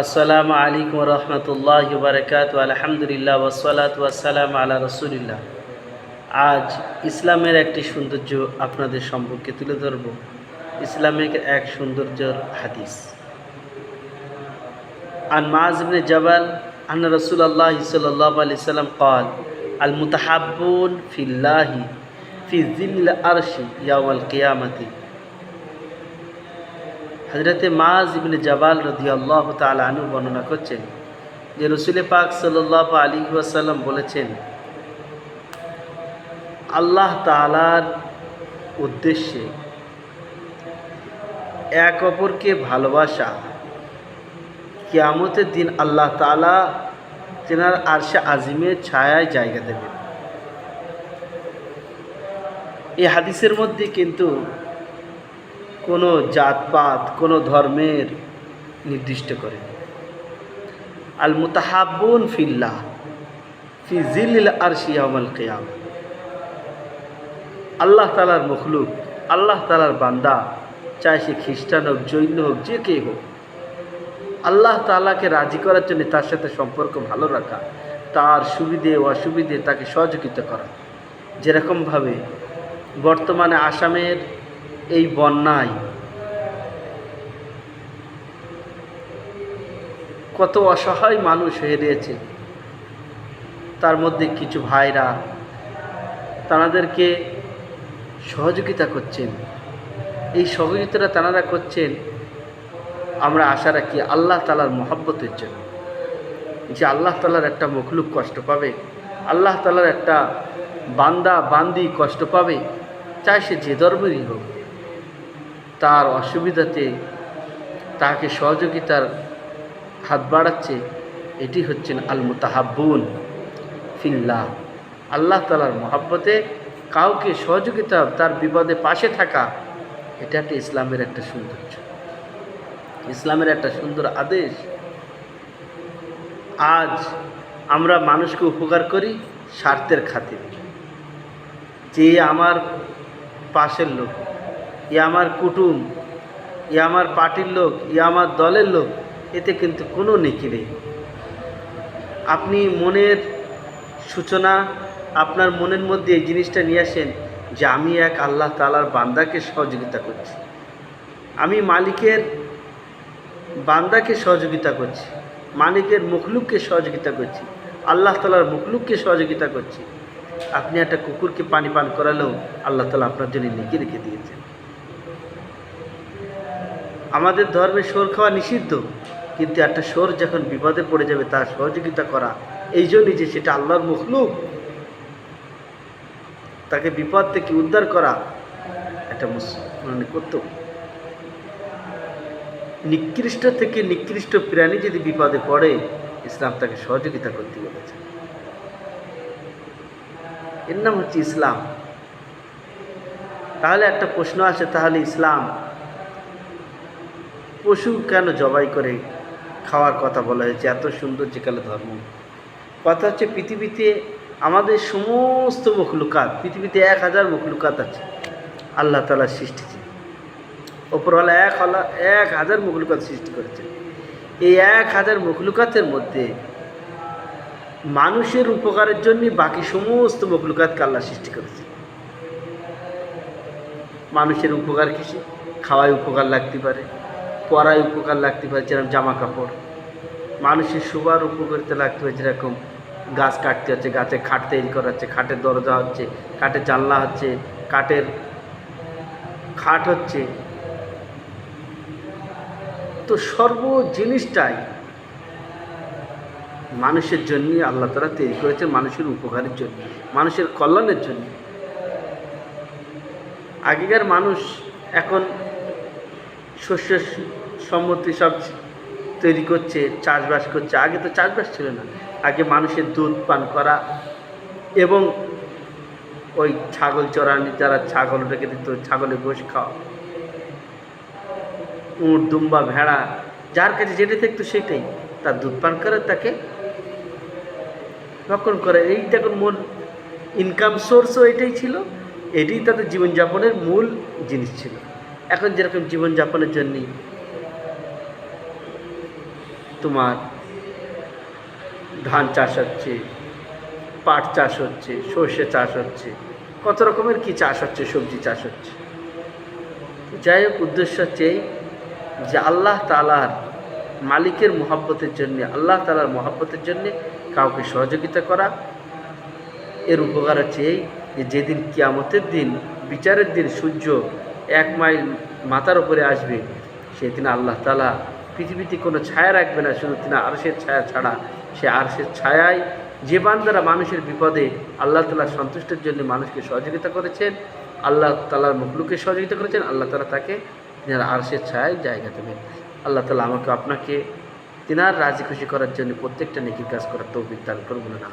আসসালামু আলাইকুম রহমতুল্লাহ বারকাত আলহামদুলিল্লাহ ওয়াসসালাত ওয়াসসালাম আলা রসুলিল্লাহ। আজ ইসলামের একটি সৌন্দর্য আপনাদের সম্পর্কে তুলে ধরব। ইসলামের এক সৌন্দর্যের হাদিস। আন মুআয ইবনে জাবাল আন্না রাসূলুল্লাহ সাল্লাল্লাহু আলাইহি সাল্লাম قال المتحابون في الله في ظل العرش يوم القيامة। হযরতে মুআয ইবনে জাবাল রাদিয়াল্লাহু তাআলা আনহু বর্ণনা করছেন যে রাসূল পাক সাল্লাল্লাহু আলাইহি ওয়াসাল্লাম বলেছেন, আল্লাহ তাআলার উদ্দেশ্যে এক অপরকে ভালোবাসা কিয়ামতের দিন আল্লাহ তাআলা তেনার আরশে আজিমের ছায়ায় জায়গা দেবেন। এই হাদিসের মধ্যে কিন্তু কোনো জাতপাত, কোনো ধর্মের নির্দিষ্ট করে। আল মুতাহাব্বুন ফিল্লাহ ফি জিলিল আরশি ইয়াউমাল কিয়ামা। আল্লাহ তাআলার মখলুক, আল্লাহ তাআলার বান্দা, চাই সে খ্রিস্টান হোক, জৈন হোক, যে কে হোক, আল্লাহ তাআলাকে রাজি করার জন্য তার সাথে সম্পর্ক ভালো রাখা, তার সুবিধে অসুবিধে তাকে সহযোগিতা করা। যেরকমভাবে বর্তমানে আসামের এই বন্যায় কত অসহায় মানুষ হয়ে রয়েছে, তার মধ্যে কিছু ভাইরা তাদেরকে সহযোগিতা করছেন। এই সহযোগিতাটা তারা করছেন আমরা আশা রাখি আল্লাহ তাআলার মহব্বতের জন্য, যে আল্লাহ তাআলার একটা মখলুক কষ্ট পাবে, আল্লাহ তাআলার একটা বান্দা বান্দি কষ্ট পাবে, চাই সে যে ধর্মেরই হোক, তার অসুবিধাতে তাকে সহযোগিতার হাত বাড়াচ্ছে। এটি হচ্ছেন আল মুতাহাব্বুন ফিল্লাহ। আল্লাহ তাআলার মহব্বতে কাউকে সহযোগিতা, তার বিপদে পাশে থাকা, এটা একটা ইসলামের একটা সৌন্দর্য, ইসলামের একটা সুন্দর আদেশ। আজ আমরা মানুষকে উপকার করি স্বার্থের খাতিরে, যে আমার পাশের লোক, এ আমার কুটুম, এ আমার পার্টির লোক, এ আমার দলের লোক, এতে কিন্তু কোনো নেকি নেই। আপনি মনের সূচনা, আপনার মনের মধ্যে এই জিনিসটা নিয়ে আসেন যে আমি এক আল্লাহ তাআলার বান্দাকে সহযোগিতা করছি, আমি মালিকের বান্দাকে সহযোগিতা করছি, মালিকের মখলুককে সহযোগিতা করছি, আল্লাহ তাআলার মখলুককে সহযোগিতা করছি। আপনি একটা কুকুরকে পানি পান করালেও আল্লাহ তাআলা আপনার জন্য নেকি রেখে দিয়েছেন। আমাদের ধর্মে শোর খাওয়া নিষিদ্ধ, কিন্তু একটা শোর যখন বিপদে পড়ে যাবে তার সহযোগিতা করা, এই জন্যই যে সেটা আল্লাহর মখলুক, তাকে বিপদ থেকে উদ্ধার করা একটা মানে কর্তব্য। নিকৃষ্ট থেকে নিকৃষ্ট প্রাণী যদি বিপদে পড়ে, ইসলাম তাকে সহযোগিতা করতে বলেছে। এর নাম হচ্ছে ইসলাম। তাহলে একটা প্রশ্ন আসে, তাহলে ইসলাম পশু কেন জবাই করে খাওয়ার কথা বলা হয়েছে? এত সুন্দর যেকালে ধর্ম। কথা হচ্ছে পৃথিবীতে আমাদের সমস্ত মখলুকাত, পৃথিবীতে 1000 মখলুকাত আছে আল্লাহ তাআলার সৃষ্টিতে। ওপরওয়ালা 1000 মখলুকাত সৃষ্টি করেছে। এই 1000 মখলুকাতের মধ্যে মানুষের উপকারের জন্য বাকি সমস্ত মখলুকাতকে আল্লাহ সৃষ্টি করেছে। মানুষের উপকার কিছু, খাওয়ায় উপকার লাগতে পারে, পরায় উপকার লাগতে পারে, যেরকম জামা কাপড়। মানুষের শোবার উপকারিতা লাগতে পারে, যেরকম গাছ কাটতে হচ্ছে, গাছে খাট তৈরি করা হচ্ছে, খাটের দরজা হচ্ছে, কাঠের জানলা হচ্ছে, কাঠের খাট হচ্ছে। তো সর্ব জিনিসটাই মানুষের জন্য আল্লাহ তাআলা তৈরি করেছে, মানুষের উপকারের জন্য, মানুষের কল্যাণের জন্য। আগেকার মানুষ এখন শস্য সম্মতি সব তৈরি করছে, চাষবাস করছে। আগে তো চাষবাস ছিল না, আগে মানুষের দুধ পান করা এবং ওই ছাগল চড়ানি, যারা ছাগল রেখে দিত, ছাগলের গোশ খাওয়া, উট, দুম্বা, ভেড়া, যার কাছে যেটা থাকতো সেটাই তার দুধ পান করে, তাকে রক্ষণ করে। এইটা এখন মূল ইনকাম সোর্সও এটাই ছিল, এটাই তাদের জীবনযাপনের মূল জিনিস ছিল। এখন যেরকম জীবনযাপনের জন্যে তোমার ধান চাষ হচ্ছে, পাট চাষ হচ্ছে, সর্ষে চাষ হচ্ছে, কত রকমের কি চাষ হচ্ছে, সবজি চাষ হচ্ছে। যাই হোক, উদ্দেশ্য হচ্ছে এই যে আল্লাহ তাআলার মালিকের মহব্বতের জন্যে, আল্লাহ তাআলার মহব্বতের জন্যে কাউকে সহযোগিতা করা। এর উপকার হচ্ছে এই যে যেদিন কিয়ামতের দিন, বিচারের দিন সূর্য 1 মাইল মাথার উপরে আসবে, সেদিন আল্লাহ তাআলা পৃথিবীতে কোনো ছায়া রাখবে না, শুধু তিনি আরশের ছায়া ছাড়া। সে আরশের ছায়ায় যে বান্দারা মানুষের বিপদে আল্লাহ তাআলার সন্তুষ্টির জন্য মানুষকে সহযোগিতা করেছেন, আল্লাহ তাআলার মখলুককে সহযোগিতা করেছেন, আল্লাহ তাআলা তাকে তিনার আরশের ছায়ায় জায়গা দেবেন। আল্লাহ তাআলা আমাকে আপনাকে তিনার রাজি খুশি করার জন্য প্রত্যেকটা নেকির কাজ করার তৌফিক দান করুন না।